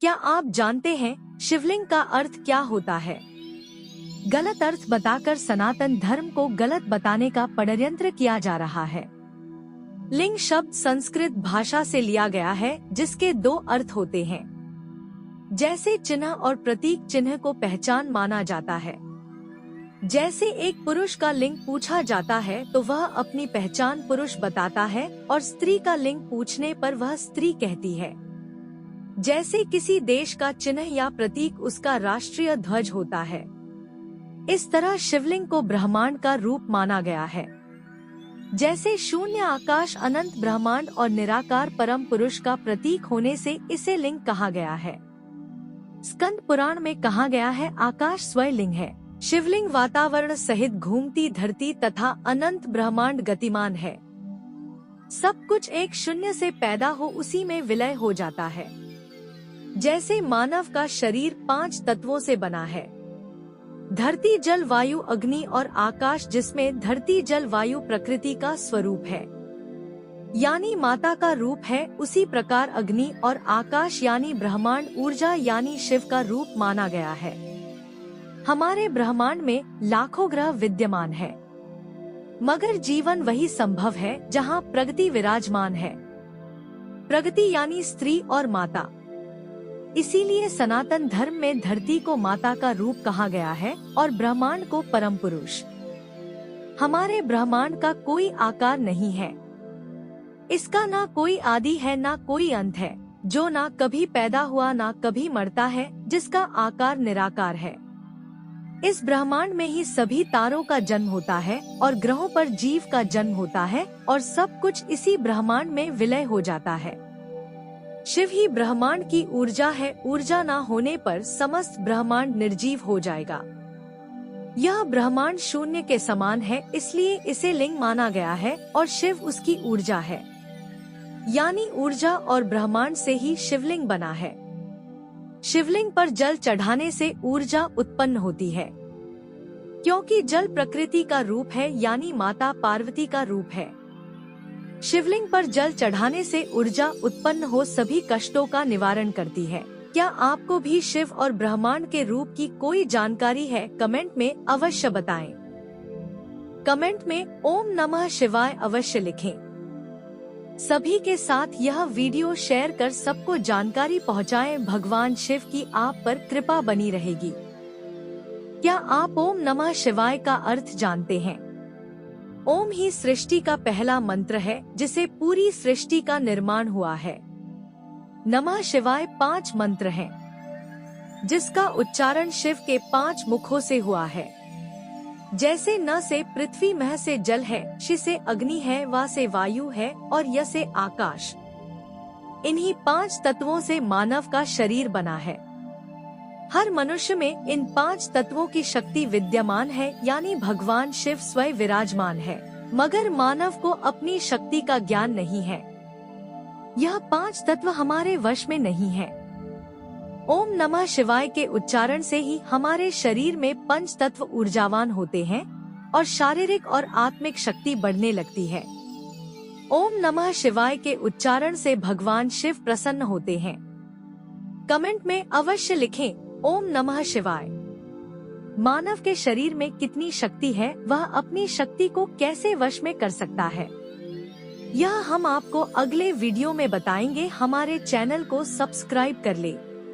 क्या आप जानते हैं शिवलिंग का अर्थ क्या होता है? गलत अर्थ बताकर सनातन धर्म को गलत बताने का षड्यंत्र किया जा रहा है। लिंग शब्द संस्कृत भाषा से लिया गया है, जिसके दो अर्थ होते हैं। जैसे चिन्ह और प्रतीक चिन्ह को पहचान माना जाता है। जैसे एक पुरुष का लिंग पूछा जाता है तो वह अपनी पहचान पुरुष बताता है और स्त्री का लिंग पूछने पर वह स्त्री कहती है। जैसे किसी देश का चिन्ह या प्रतीक उसका राष्ट्रीय ध्वज होता है, इस तरह शिवलिंग को ब्रह्मांड का रूप माना गया है। जैसे शून्य आकाश अनंत ब्रह्मांड और निराकार परम पुरुष का प्रतीक होने से इसे लिंग कहा गया है। स्कंद पुराण में कहा गया है आकाश स्वयं है। शिवलिंग वातावरण सहित घूमती धरती तथा अनंत ब्रह्मांड गतिमान है। सब कुछ एक शून्य से पैदा हो उसी में विलय हो जाता है। जैसे मानव का शरीर 5 तत्वों से बना है, धरती जल वायु अग्नि और आकाश, जिसमें धरती जल वायु प्रकृति का स्वरूप है यानी माता का रूप है, उसी प्रकार अग्नि और आकाश यानी ब्रह्मांड ऊर्जा यानी शिव का रूप माना गया है। हमारे ब्रह्मांड में लाखों ग्रह विद्यमान है, मगर जीवन वही संभव है जहाँ प्रगति विराजमान है। प्रगति यानी स्त्री और माता। इसीलिए सनातन धर्म में धरती को माता का रूप कहा गया है और ब्रह्मांड को परम पुरुष। हमारे ब्रह्मांड का कोई आकार नहीं है, इसका ना कोई आदि है ना कोई अंत है, जो ना कभी पैदा हुआ ना कभी मरता है, जिसका आकार निराकार है। इस ब्रह्मांड में ही सभी तारों का जन्म होता है और ग्रहों पर जीव का जन्म होता है और सब कुछ इसी ब्रह्मांड में विलय हो जाता है। शिव ही ब्रह्मांड की ऊर्जा है, ऊर्जा ना होने पर समस्त ब्रह्मांड निर्जीव हो जाएगा। यह ब्रह्मांड शून्य के समान है, इसलिए इसे लिंग माना गया है और शिव उसकी ऊर्जा है, यानी ऊर्जा और ब्रह्मांड से ही शिवलिंग बना है। शिवलिंग पर जल चढ़ाने से ऊर्जा उत्पन्न होती है, क्योंकि जल प्रकृति का रूप है यानी माता पार्वती का रूप है। शिवलिंग पर जल चढ़ाने से ऊर्जा उत्पन्न हो सभी कष्टों का निवारण करती है। क्या आपको भी शिव और ब्रह्मांड के रूप की कोई जानकारी है? कमेंट में अवश्य बताएं। कमेंट में ओम नमः शिवाय अवश्य लिखें। सभी के साथ यह वीडियो शेयर कर सबको जानकारी पहुंचाएं। भगवान शिव की आप पर कृपा बनी रहेगी। क्या आप ओम नमः शिवाय का अर्थ जानते हैं? ओम ही सृष्टि का पहला मंत्र है, जिसे पूरी सृष्टि का निर्माण हुआ है। नमः शिवाय 5 मंत्र हैं, जिसका उच्चारण शिव के 5 मुखों से हुआ है। जैसे न से पृथ्वी, मह से जल है, शि से अग्नि है, वा से वायु है और य से आकाश। इन्हीं 5 तत्वों से मानव का शरीर बना है। हर मनुष्य में इन 5 तत्वों की शक्ति विद्यमान है, यानी भगवान शिव स्वयं विराजमान है, मगर मानव को अपनी शक्ति का ज्ञान नहीं है। यह 5 तत्व हमारे वश में नहीं है। ओम नमः शिवाय के उच्चारण से ही हमारे शरीर में 5 तत्व ऊर्जावान होते हैं और शारीरिक और आत्मिक शक्ति बढ़ने लगती है। ओम नमः शिवाय के उच्चारण से भगवान शिव प्रसन्न होते हैं। कमेंट में अवश्य लिखें ओम नमः शिवाय। मानव के शरीर में कितनी शक्ति है, वह अपनी शक्ति को कैसे वश में कर सकता है, यह हम आपको अगले वीडियो में बताएंगे। हमारे चैनल को सब्सक्राइब कर ले।